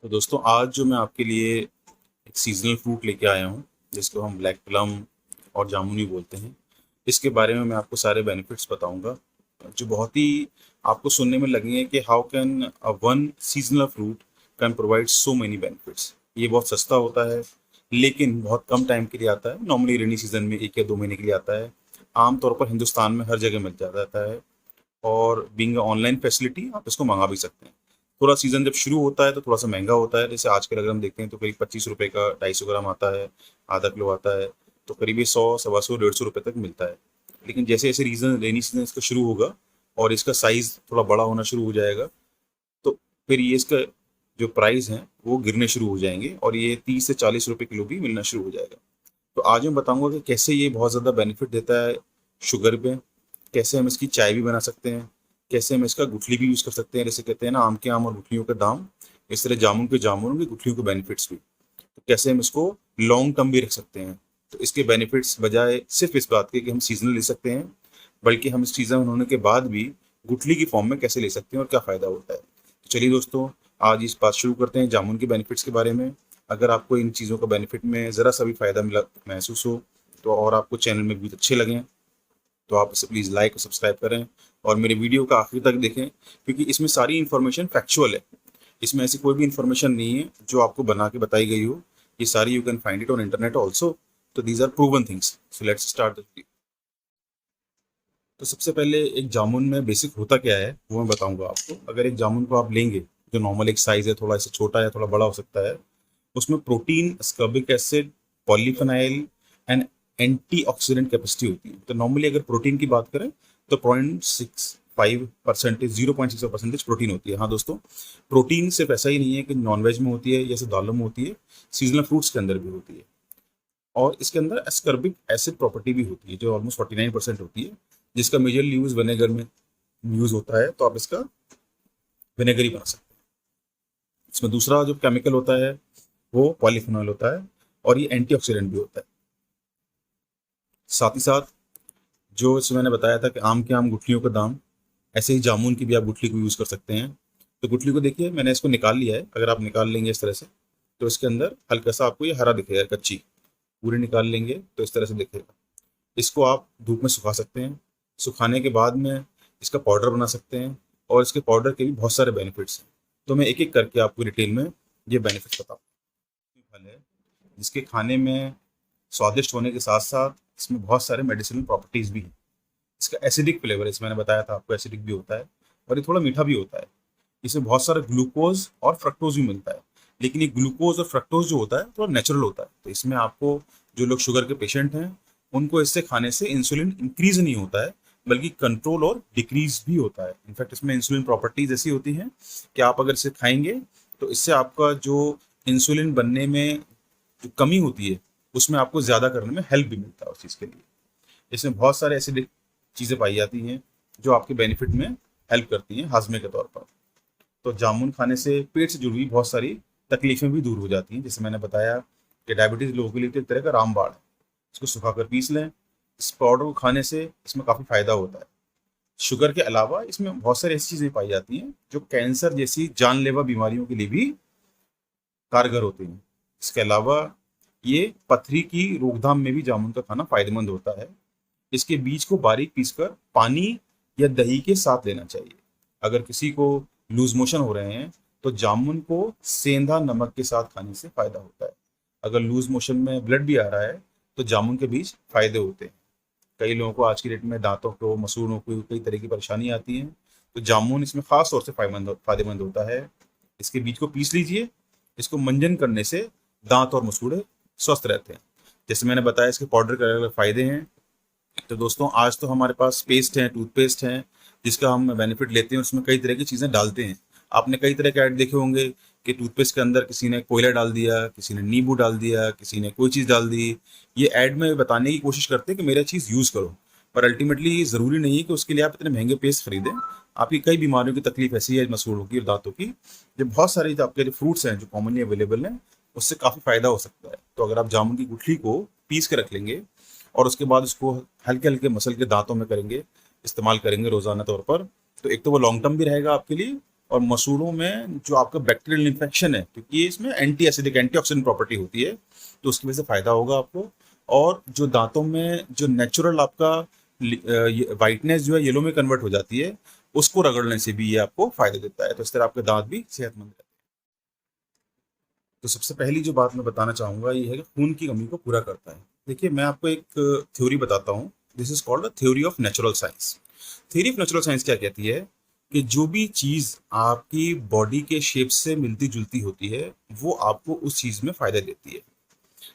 तो दोस्तों आज जो मैं आपके लिए एक सीजनल फ्रूट लेके आया हूँ जिसको हम ब्लैक प्लम और जामुनी बोलते हैं। इसके बारे में मैं आपको सारे बेनिफिट्स बताऊंगा जो बहुत ही आपको सुनने में लगेंगे कि how can one seasonal fruit can provide so many benefits. ये बहुत सस्ता होता है लेकिन बहुत कम टाइम के लिए आता है। नॉर्मली रेनी सीजन में 1 या 2 महीने के लिए आता है। आमतौर पर हिंदुस्तान में हर जगह मिल जाता है और बीइंग ऑनलाइन फैसिलिटी आप इसको मंगा भी सकते हैं। थोड़ा सीजन जब शुरू होता है तो थोड़ा सा महंगा होता है। जैसे आजकल अगर हम देखते हैं तो करीब 25 रुपए का 250 ग्राम आता है, आधा किलो आता है, तो करीब ये 100, 125, 150 रुपए तक मिलता है। लेकिन जैसे जैसे रीजन रेनी सीजन इसका शुरू होगा और इसका साइज थोड़ा बड़ा होना शुरू हो जाएगा तो फिर ये इसका जो प्राइस है वो गिरने शुरू हो जाएंगे और ये 30 से 40 रुपए किलो भी मिलना शुरू हो जाएगा। तो आज मैं बताऊंगा कि कैसे ये बहुत ज़्यादा बेनिफिट देता है शुगर पे, कैसे हम इसकी चाय भी बना सकते हैं, कैसे हम इसका गुठली भी यूज़ कर सकते हैं। जैसे कहते हैं ना, आम के आम और गुठलियों के दाम, इस तरह जामुन के जामुन की गुठलियों के बेनिफिट्स भी। तो कैसे हम इसको लॉन्ग टर्म भी रख सकते हैं। तो इसके बेनिफिट्स बजाय सिर्फ इस बात के कि हम सीजनल ले सकते हैं, बल्कि हम इस सीजन होने के बाद भी गुठली की फॉर्म में कैसे ले सकते हैं और क्या फ़ायदा होता है। तो चलिए दोस्तों, आज इस बात शुरू करते हैं जामुन के बेनिफिट्स के बारे में। अगर आपको इन चीज़ों का बेनिफिट में ज़रा सा भी फ़ायदा मिला महसूस हो तो और आपको चैनल में भी अच्छे लगें तो आप इसे प्लीज़ लाइक और सब्सक्राइब करें और मेरे वीडियो का आखिर तक देखें, क्योंकि इसमें सारी इन्फॉर्मेशन फैक्चुअल है। इसमें ऐसी कोई भी इन्फॉर्मेशन नहीं है जो आपको बना के बताई गई हो। ये सारी you can find it on internet also. तो these are proven things. So let's start the video. तो सबसे पहले एक जामुन में बेसिक होता क्या है वो मैं बताऊंगा आपको। अगर एक जामुन को आप लेंगे जो नॉर्मल एक साइज है, थोड़ा सा छोटा है, थोड़ा बड़ा हो सकता है, उसमें protein, ascorbic acid, polyphenol and antioxidant capacity होती है। तो नॉर्मली अगर प्रोटीन की बात करें तो 0.65%, 0.6% प्रोटीन होती है। हाँ दोस्तों, प्रोटीन सिर्फ ऐसा ही नहीं है कि नॉनवेज में होती है, जैसे दालों में होती है, सीजनल फ्रूट्स के अंदर भी होती है। और इसके अंदर एस्कर्बिक एसिड प्रॉपर्टी भी होती है जो ऑलमोस्ट 49% होती है, जिसका मेजरली यूज विनेगर में यूज होता है। तो आप इसका विनेगर ही बना सकते हैं। इसमें दूसरा जो केमिकल होता है वो पॉलीफेनॉल होता है और ये एंटीऑक्सीडेंट भी होता है। साथ ही साथ जो इसमें मैंने बताया था कि आम के आम गुठलियों का दाम, ऐसे ही जामुन की भी आप गुठली को यूज़ कर सकते हैं। तो गुठली को देखिए, मैंने इसको निकाल लिया है। अगर आप निकाल लेंगे इस तरह से तो इसके अंदर हल्का सा आपको ये हरा दिखेगा, कच्ची। पूरी निकाल लेंगे तो इस तरह से दिखेगा। इसको आप धूप में सुखा सकते हैं। सुखाने के बाद में इसका पाउडर बना सकते हैं और इसके पाउडर के भी बहुत सारे बेनिफिट्स हैं। तो मैं एक एक करके आपको डिटेल में ये बेनिफिट्स बताऊँ। फल है जिसके खाने में स्वादिष्ट होने के साथ साथ इसमें बहुत सारे मेडिसिनल प्रॉपर्टीज भी हैं। इसका एसिडिक फ्लेवर, इसमें मैंने बताया था आपको, एसिडिक भी होता है और ये थोड़ा मीठा भी होता है। इसमें बहुत सारा ग्लूकोज और फ्रक्टोज भी मिलता है। लेकिन ये ग्लूकोज और फ्रक्टोज जो होता है थोड़ा नेचुरल होता है। तो इसमें आपको, जो लोग शुगर के पेशेंट हैं, उनको इससे खाने से इंसुलिन इंक्रीज नहीं होता है, बल्कि कंट्रोल और डिक्रीज भी होता है। इनफैक्ट इसमें इंसुलिन प्रॉपर्टीज ऐसी होती हैं कि आप अगर इसे खाएंगे तो इससे आपका जो इंसुलिन बनने में जो कमी होती है उसमें आपको ज़्यादा करने में हेल्प भी मिलता है उस चीज़ के लिए। इसमें बहुत सारे ऐसी चीज़ें पाई जाती हैं जो आपके बेनिफिट में हेल्प करती हैं हाजमे के तौर पर। तो जामुन खाने से पेट से जुड़ी हुई बहुत सारी तकलीफें भी दूर हो जाती हैं। जैसे मैंने बताया कि डायबिटीज़ लोगों के लिए तो एक तरह का रामबाण है। इसको सुखाकर पीस लें। इस पाउडर को खाने से इसमें काफ़ी फ़ायदा होता है। शुगर के अलावा इसमें बहुत सारी ऐसी चीज़ें पाई जाती हैं जो कैंसर जैसी जानलेवा बीमारियों के लिए भी कारगर होती हैं। इसके अलावा ये पथरी की रोकथाम में भी जामुन का खाना फायदेमंद होता है। इसके बीज को बारीक पीसकर पानी या दही के साथ लेना चाहिए। अगर किसी को लूज मोशन हो रहे हैं तो जामुन को सेंधा नमक के साथ खाने से फायदा होता है। अगर लूज मोशन में ब्लड भी आ रहा है तो जामुन के बीज फायदे होते हैं। कई लोगों को आज की डेट में दांतों को, मसूड़ों को, कई तरह की परेशानी आती है, तो जामुन इसमें खास तौर से फायदेमंद होता है। इसके बीज को पीस लीजिए। इसको मंजन करने से दांत और मसूड़े स्वस्थ रहते हैं। जैसे मैंने बताया, इसके पाउडर के अलग अलग फायदे हैं। तो दोस्तों, आज तो हमारे पास पेस्ट है, टूथपेस्ट है, जिसका हम बेनिफिट लेते हैं। उसमें कई तरह की चीज़ें डालते हैं। आपने कई तरह के ऐड देखे होंगे कि टूथपेस्ट के अंदर किसी ने कोयला डाल दिया, किसी ने नींबू डाल दिया, किसी ने कोई चीज़ डाल दी। ये ऐड में बताने की कोशिश करते हैं कि मेरा चीज़ यूज़ करो, पर अल्टीमेटली ज़रूरी नहीं है कि उसके लिए आप इतने महंगे पेस्ट खरीदें। आपकी कई बीमारियों की तकलीफ ऐसी है, मसूड़ों की और दांतों की, जो बहुत सारे जो आपके जो फ्रूट्स हैं जो कॉमनली अवेलेबल हैं, उससे काफ़ी फ़ायदा हो सकता है। तो अगर आप जामुन की गुठली को पीस के रख लेंगे और उसके बाद उसको हल्के हल्के मसल के दांतों में करेंगे, इस्तेमाल करेंगे रोज़ाना तौर पर, तो एक तो वो लॉन्ग टर्म भी रहेगा आपके लिए और मसूड़ों में जो आपका बैक्टीरियल इन्फेक्शन है, क्योंकि ये इसमें एंटी एसिडिक एंटीऑक्सीडेंट प्रॉपर्टी होती है, तो उसकी वजह से फायदा होगा आपको। और जो दांतों में जो नेचुरल आपका वाइटनेस जो है येलो में कन्वर्ट हो जाती है, उसको रगड़ने से भी ये आपको फायदा देता है। तो इस तरह आपके दांत भी सेहतमंद रहते हैं। तो सबसे पहली जो बात मैं बताना चाहूँगा ये है कि खून की कमी को पूरा करता है। देखिए, मैं आपको एक थ्योरी बताता हूँ। This is called the theory of natural science. Theory of natural science क्या कहती है कि जो भी चीज़ आपकी बॉडी के शेप से मिलती जुलती होती है, वो आपको उस चीज़ में फ़ायदा देती है।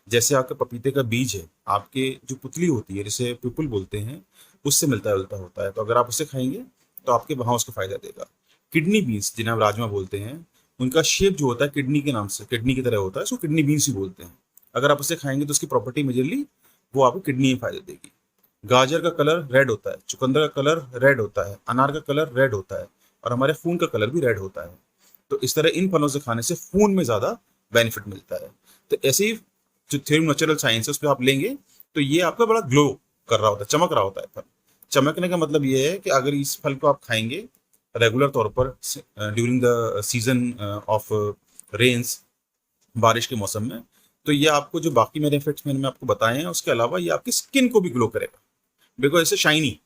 जैसे आपके पपीते का बीज है, आपके जो पुतली होती है जिसे पिपुल बोलते हैं, उससे मिलता जुलता होता है, तो अगर आप उसे खाएंगे तो आपके वहाँ उसको फायदा देगा। किडनी बीन्स जिन्हें हम राजमा बोलते हैं, उनका शेप जो होता है किडनी के नाम से, किडनी की तरह होता है, उसको किडनी बीन्स ही बोलते हैं। अगर आप उसे खाएंगे तो उसकी प्रॉपर्टी मेजरली वो आपको किडनी में फायदा देगी। गाजर का कलर रेड होता है, चुकंदर का कलर रेड होता है, अनार का कलर रेड होता है, और हमारे खून का कलर भी रेड होता है। तो इस तरह इन फलों से खाने से खून में ज़्यादा बेनिफिट मिलता है। तो ऐसे ही जो थ्योरी नेचुरल साइंस है उस पर आप लेंगे तो ये आपका बड़ा ग्लो कर रहा होता है, चमक रहा होता है फल। चमकने का मतलब ये है कि अगर इस फल को आप खाएंगे रेगुलर तौर पर during the season of rains, बारिश के मौसम में, तो ये आपको जो बाकी मेरे इफेक्ट्स मैंने आपको बताए हैं उसके अलावा ये आपकी स्किन को भी ग्लो करेगा, बिकॉज ऐसे शाइनी,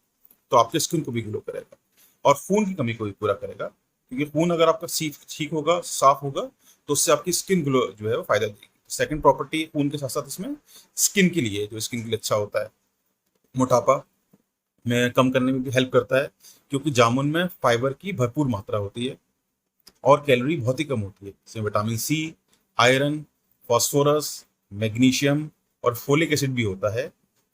तो आपके स्किन को भी ग्लो करेगा। और खून की कमी को भी पूरा करेगा, क्योंकि खून अगर आपका ठीक होगा, साफ होगा, तो उससे आपकी स्किन ग्लो जो है वो फायदा देगी। सेकंड प्रॉपर्टी खून के साथ साथ इसमें स्किन के लिए, जो स्किन के लिए अच्छा होता है, मोटापा में कम करने में भी हेल्प करता है, क्योंकि जामुन में फाइबर की भरपूर मात्रा होती है और कैलोरी बहुत ही कम होती है। इसमें vitamin C, iron, phosphorus, magnesium और फोलिक एसिड भी होता है।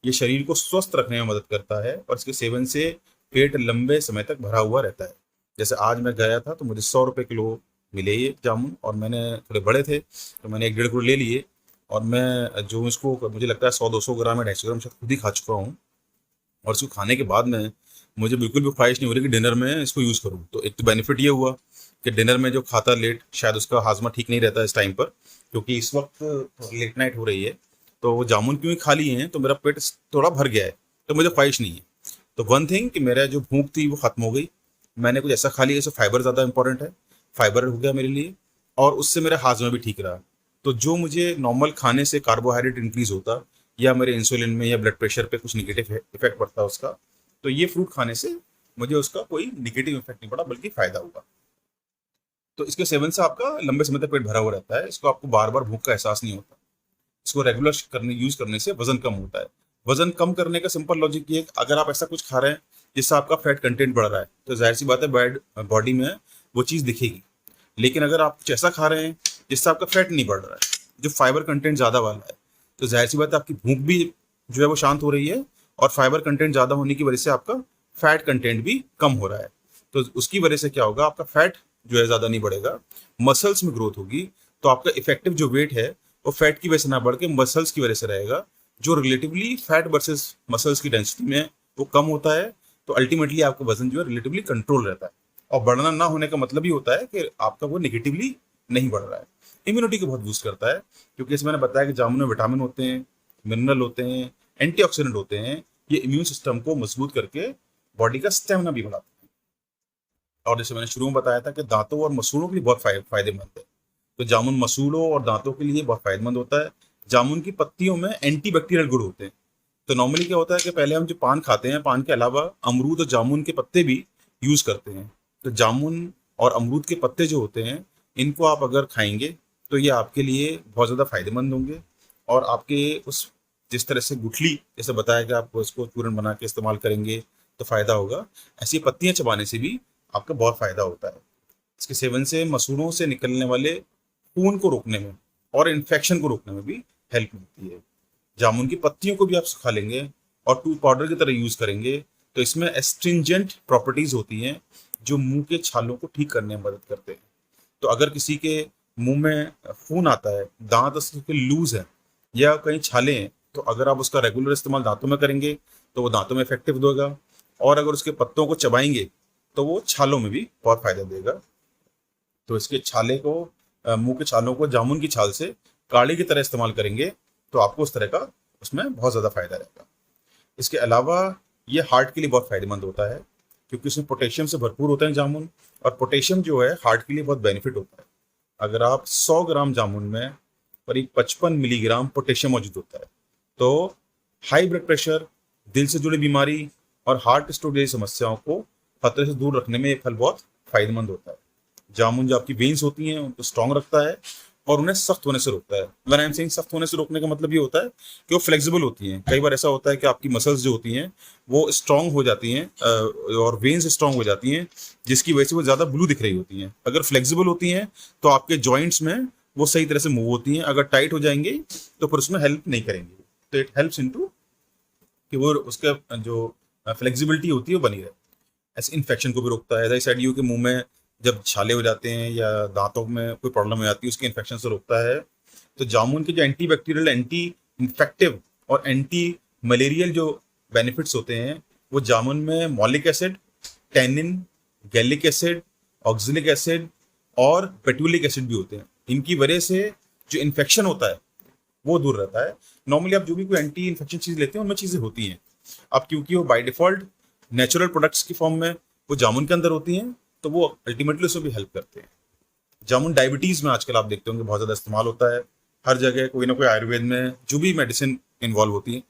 ये शरीर को स्वस्थ रखने में मदद करता है और इसके सेवन से पेट लंबे समय तक भरा हुआ रहता है। जैसे आज मैं गया था तो मुझे 100 रुपये किलो मिले ये जामुन, और मैंने थोड़े बड़े थे तो मैंने 1-1.5 किलो ले लिए, और मैं जो इसको मुझे लगता है 100-200 ग्राम या 250 ग्राम शायद खुद ही खा चुका हूँ। और इसको खाने के बाद में मुझे बिल्कुल भी ख्वाहिश नहीं हो रही कि डिनर में इसको यूज़ करूँ। तो एक तो बेनिफिट ये हुआ कि डिनर में जो खाता लेट, शायद उसका हाजमा ठीक नहीं रहता इस टाइम पर, क्योंकि इस वक्त लेट नाइट हो रही है, तो वो जामुन क्यों ही खा लिए हैं तो मेरा पेट थोड़ा भर गया है, तो मुझे ख्वाहिश नहीं है। तो वन थिंग कि मेरा जो भूख थी वो खत्म हो गई, मैंने कुछ ऐसा खा लिया जैसे फाइबर ज़्यादा इंपॉर्टेंट है, फाइबर हो गया मेरे लिए, और उससे मेरा हाजमा भी ठीक रहा। तो जो मुझे नॉर्मल खाने से कार्बोहाइड्रेट इंक्रीज होता, या मेरे इंसुलिन में या ब्लड प्रेशर पे कुछ निगेटिव इफेक्ट पड़ता उसका, तो ये फ्रूट खाने से मुझे उसका कोई निगेटिव इफेक्ट नहीं पड़ा, बल्कि फायदा हुआ। तो इसके सेवन से आपका लंबे समय तक पेट भरा हुआ रहता है, इसको आपको बार बार भूख का एहसास नहीं होता। इसको रेगुलर यूज करने से वजन कम होता है। वजन कम करने का सिंपल लॉजिक ये है कि अगर आप ऐसा कुछ खा रहे हैं जिससे आपका फैट कंटेंट बढ़ रहा है, तो जाहिर सी बात है बॉडी में वो चीज़ दिखेगी। लेकिन अगर आप कुछ ऐसा खा रहे हैं जिससे आपका फैट नहीं बढ़ रहा है, जो फाइबर कंटेंट ज़्यादा वाला है, तो जाहिर सी बात है आपकी भूख भी जो है वो शांत हो रही है, और फाइबर कंटेंट ज़्यादा होने की वजह से आपका फैट कंटेंट भी कम हो रहा है। तो उसकी वजह से क्या होगा, आपका फैट जो है ज़्यादा नहीं बढ़ेगा, मसल्स में ग्रोथ होगी, तो आपका इफेक्टिव जो वेट है वो फैट की वजह से ना बढ़ के मसल्स की वजह से रहेगा, जो रिलेटिवली फैट वर्सेस मसल्स की डेंसिटी में वो कम होता है। तो अल्टीमेटली आपका वजन जो है रिलेटिवली कंट्रोल रहता है, और बढ़ना ना होने का मतलब ही होता है कि आपका वो नेगेटिवली नहीं बढ़ रहा है। इम्यूनिटी को बहुत बूस्ट करता है, क्योंकि इसमें मैंने बताया कि जामुन में विटामिन होते हैं, मिनरल होते हैं, एंटीऑक्सीडेंट होते हैं, ये इम्यून सिस्टम को मजबूत करके बॉडी का स्टेमिना भी बढ़ाते हैं। और जैसे मैंने शुरू में बताया था कि दांतों और मसूड़ों के लिए बहुत फायदेमंद है, तो जामुन मसूड़ों और दांतों के लिए बहुत फायदेमंद होता है। जामुन की पत्तियों में एंटी बैक्टीरियल गुण होते हैं। तो नॉर्मली क्या होता है कि पहले हम जो पान खाते हैं, पान के अलावा अमरूद और जामुन के पत्ते भी यूज़ करते हैं। तो जामुन और अमरूद के पत्ते जो होते हैं, इनको आप अगर खाएंगे तो ये आपके लिए बहुत ज़्यादा फायदेमंद होंगे, और आपके उस जिस तरह से गुठली, जैसे बताया कि आप उसको चूरन बना के इस्तेमाल करेंगे तो फ़ायदा होगा, ऐसी पत्तियाँ चबाने से भी आपका बहुत फ़ायदा होता है। इसके सेवन से मसूड़ों से निकलने वाले खून को रोकने में और इन्फेक्शन को रोकने में भी हेल्प मिलती है। जामुन की पत्तियों को भी आप सुखा लेंगे और टूथ पाउडर की तरह यूज़ करेंगे, तो इसमें एस्ट्रिंजेंट प्रॉपर्टीज़ होती हैं जो मुंह के छालों को ठीक करने में मदद करते हैं। तो अगर किसी के मुंह में खून आता है, दांत उसके लूज है या कहीं छाले हैं, तो अगर आप उसका रेगुलर इस्तेमाल दांतों में करेंगे तो वो दांतों में इफेक्टिव देगा, और अगर उसके पत्तों को चबाएंगे तो वो छालों में भी बहुत फायदा देगा। तो इसके छाले को, मुंह के छालों को जामुन की छाल से काढ़े की तरह इस्तेमाल करेंगे तो आपको उस तरह का उसमें बहुत ज़्यादा फायदा रहेगा। इसके अलावा ये हार्ट के लिए बहुत फायदेमंद होता है, क्योंकि उसमें पोटेशियम से भरपूर होता है जामुन, और पोटेशियम जो है हार्ट के लिए बहुत बेनिफिट होता है। अगर आप 100 ग्राम जामुन में करीब 55 मिलीग्राम पोटेशियम मौजूद होता है, तो हाई ब्लड प्रेशर, दिल से जुड़ी बीमारी और हार्ट स्ट्रोक जैसी समस्याओं को खतरे से दूर रखने में ये फल बहुत फायदेमंद होता है। जामुन जो आपकी वेन्स होती हैं उनको स्ट्रांग रखता है और उन्हें सख्त होने से रोकता है। व्हेन आई एम सेइंग सख्त होने से रोकने का मतलब ये होता है कि वो फ्लेक्सिबल होती हैं। कई बार ऐसा होता है कि आपकी मसल्स जो होती हैं वो स्ट्रांग हो जाती हैं और वेन्स स्ट्रांग हो जाती हैं, जिसकी वजह से वो ज़्यादा ब्लू दिख रही होती हैं। अगर फ्लेक्सिबल होती हैं तो आपके जॉइंट्स में वो सही तरह से मूव होती हैं। अगर टाइट हो जाएंगे तो फिर उसमें हेल्प नहीं करेंगे। तो इट हेल्प्स इनटू कि वो उसका जो फ्लेक्सिबिलिटी होती है वो बनी रहे। ऐसे इन्फेक्शन को भी रोकता है। एज आई के मुंह में जब छाले हो जाते हैं या दांतों में कोई प्रॉब्लम हो जाती है, उसके इन्फेक्शन से रोकता है। तो जामुन के जो एंटी बैक्टीरियल, एंटी इन्फेक्टिव और एंटी मलेरियल जो बेनिफिट्स होते हैं, वो जामुन में malic acid, tannin, gallic acid, oxalic acid और पेट्यूलिक एसिड भी होते हैं। इनकी वजह से जो इन्फेक्शन होता है वो दूर रहता है। नॉर्मली आप जो भी कोई एंटी इन्फेक्शन चीज़ लेते हैं उनमें चीज़ें होती हैं। अब क्योंकि वो बाय डिफॉल्ट नेचुरल प्रोडक्ट्स की फॉर्म में वो जामुन के अंदर होती हैं, तो वो अल्टीमेटली उसमें भी हेल्प करते हैं। जामुन डायबिटीज़ में आजकल आप देखते होंगे बहुत ज़्यादा इस्तेमाल होता है। हर जगह कोई ना कोई आयुर्वेद में जो भी मेडिसिन इन्वॉल्व होती है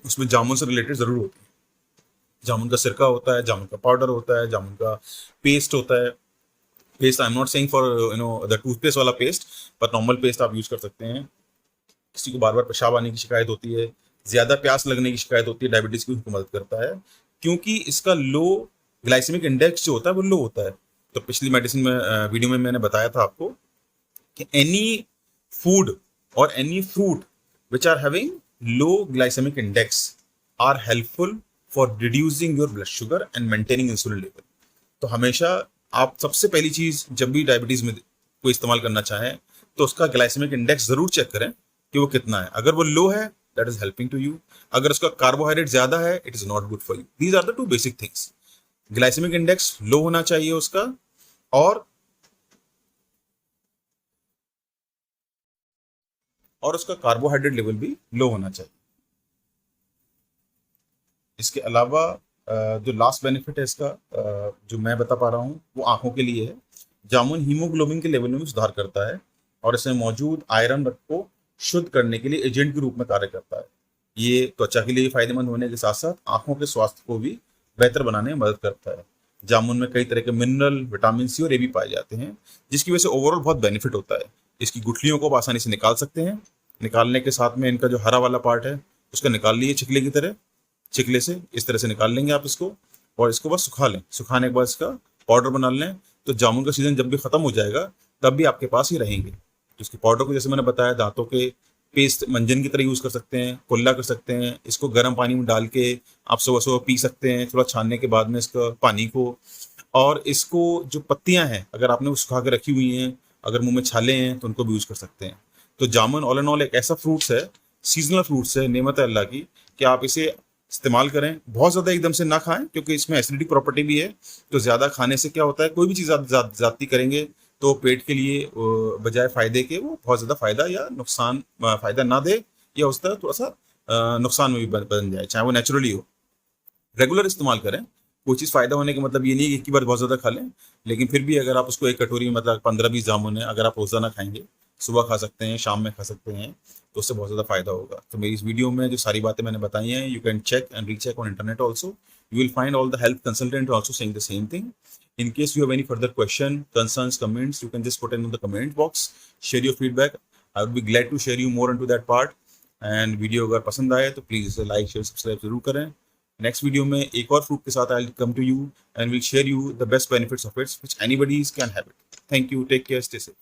उसमें जामुन से रिलेटेड ज़रूर होती है। जामुन का सिरका होता है, जामुन का पाउडर होता है, जामुन का पेस्ट होता है। Paste I am not saying for the toothpaste वाला पेस्ट, पर नॉर्मल पेस्ट आप यूज़ कर सकते हैं। किसी को बार बार पेशाब आने की शिकायत होती है, ज़्यादा प्यास लगने की शिकायत होती है, डायबिटीज़ की, उसको मदद करता है क्योंकि इसका लो ग्लाइसेमिक इंडेक्स जो होता है वो लो होता है। तो पिछली मेडिसिन में वीडियो में मैंने बताया था आपको कि एनी फूड और any fruit which are having low glycemic index are helpful for reducing your blood sugar and maintaining insulin level. तो हमेशा आप सबसे पहली चीज़ जब भी डायबिटीज़ में कोई इस्तेमाल करना चाहें तो उसका ग्लाइसेमिक इंडेक्स ज़रूर चेक करें कि वो कितना है। अगर वो लो है, that is helping to you. अगर उसका कार्बोहाइड्रेट ज्यादा है, it is not good for you. These are the two basic things. Glycemic index low होना चाहिए उसका, और उसका कार्बोहाइड्रेट लेवल भी लो होना चाहिए। इसके अलावा जो लास्ट बेनिफिट है इसका, जो मैं बता पा रहा हूँ, वो आंखों के लिए है। जामुन हीमोग्लोबिन के लेवल में भी सुधार करता है और इसमें मौजूद आयरन को शुद्ध करने के लिए एजेंट के रूप में कार्य करता है। ये त्वचा के लिए फायदेमंद होने के साथ साथ आंखों के स्वास्थ्य को भी बेहतर बनाने में मदद करता है। जामुन में कई तरह के मिनरल, विटामिन सी और ए भी पाए जाते हैं, जिसकी वजह से ओवरऑल बहुत बेनिफिट होता है। इसकी गुठलियों को आप आसानी से निकाल सकते हैं। निकालने के साथ में इनका जो हरा वाला पार्ट है उसका निकाल लीजिए छिकले की तरह। छिकले से इस तरह से निकाल लेंगे आप इसको, और इसको बस सुखा लें। सुखाने के बाद इसका पाउडर बना लें। तो जामुन का सीजन जब भी खत्म हो जाएगा तब भी आपके पास ही रहेंगे। तो इसके पाउडर को, जैसे मैंने बताया, दांतों के पेस्ट मंजन की तरह यूज़ कर सकते हैं, कुल्ला कर सकते हैं। इसको गर्म पानी में डाल के आप सुबह सुबह पी सकते हैं, थोड़ा छानने के बाद में इसका पानी को। और इसको जो पत्तियां हैं, अगर आपने वो सुखा के रखी हुई हैं, अगर मुंह में छाले हैं तो उनको भी यूज़ कर सकते हैं। तो जामुन ऑल एंड ऑल एक ऐसा फ्रूट्स है, सीजनल फ्रूट्स है, नेमत है अल्लाह की, कि आप इसे इस्तेमाल करें। बहुत ज़्यादा एकदम से ना खाएं क्योंकि इसमें एसिडिटी प्रॉपर्टी भी है। तो ज़्यादा खाने से क्या होता है, कोई भी चीज़ ज़्यादती करेंगे तो पेट के लिए बजाय फ़ायदे के वो बहुत ज़्यादा फ़ायदा या नुकसान, फ़ायदा ना दे या उस तरह थोड़ा सा नुकसान में भी बन जाए, चाहे वो नेचुरली हो। रेगुलर इस्तेमाल करें। कोई चीज़ फ़ायदा होने का मतलब ये नहीं है कि एक ही बार बहुत ज़्यादा खा लें, लेकिन फिर भी अगर आप उसको एक कटोरी में, मतलब 15-20 जामुन है, अगर आप रोज़ाना खाएंगे, सुबह खा सकते हैं, शाम में खा सकते हैं, तो उससे बहुत ज़्यादा फायदा होगा। तो मेरी इस वीडियो में जो सारी बातें मैंने बताई हैं, you can check and recheck on internet also. You will find all the health consultant also saying the same thing. In case you have any further question, concerns, comments, you can just put in the comment box, share your feedback. I would be glad to share you more into that part. And video अगर पसंद आए तो please like, share, subscribe जरूर करें। Next video में एक और fruit के साथ I will come to you and will share you the best benefits of its which anybody can have it. Thank you, take care, stay safe.